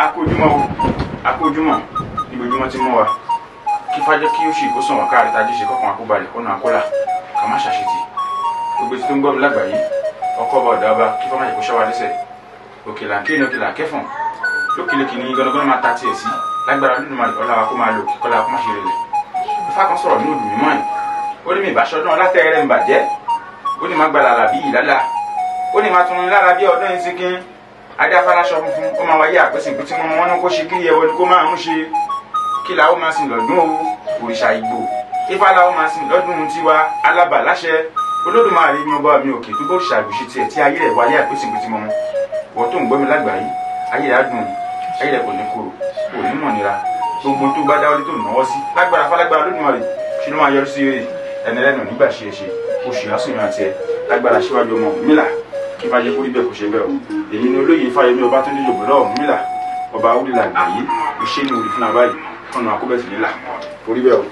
akójúmọ́ ibojúmọ́ ti mọ́ wa kí fájọ́ kí ó ṣe kó sàn wá káàrí tají ṣe kọ́kàn àkóbalẹ̀ kọ́nà àkólà ká má ṣàṣetì gbogbo tí tó ń gbọ́ mi lágbàáyé ọkọ̀ ọba ọ̀dà ọba kí fọ́n má jẹ́ kó ṣọ́ wa lẹ́sẹ̀ òkèlà kéènì òkèlà kẹfọ̀n lókèlèkè ní gọ́nàgọ́nà máa ta tiẹ̀ sí lágbára nínú ọlá wa kó máa lò kíkọ́lá kó má ṣe rẹlẹ̀ ifá kan sọ̀rọ̀ ní òdù mímọ́ ẹ̀ ó ní mi ìbáṣọdún ọlátẹ́rẹ́ ń bàjẹ́ ó ní má gbàlà làbí ìlálà ó ní má tún ní lára bí ọdún yìí síkín adé afáláṣọ funfun ó máa wáyé àpèsè ìpín tí wọn ní kó ṣe kí ẹwọ ni kó máa ń ṣe kí la ó máa sìn lọ́dún o òrìṣà Ìgbò ifá la ó máa sìn lọ́dún tiwa alábà láṣẹ Olódùmarè ní ọba mi òkè tó bó ṣàgbùṣe tiẹ̀ tí ayé rẹ̀ wáyé àpèsè ìpín tí mo mú wọ́n tó ń gbọ́ mi lágbàáyé ayé rẹ̀ á dùn ayé rẹ̀ kò ní korò kò ní mọ̀ nira gbogbo tó bá dáwọ́lé tó náwó sí lágbára fálágbára Olódùmarè ṣe ló máa yọrí sí eré ẹni lẹ́nu nígbà ṣe é ṣe oṣù àsùnwọ̀n àti ẹ lágbára síwájú ọmọ mílà kí fàjẹ kúrí bẹ́ẹ̀ kò ṣe bẹ́ẹ̀ o èyí ni olóyè Fáyẹmí Ọbátúndé Jògbólá Ọ̀rúnmìlà ọba awúlélà àgbáyé iṣẹ́ ní orí fún abáyé ọ̀nà àkóbẹ̀sì nílà orí bẹ́ẹ̀ o.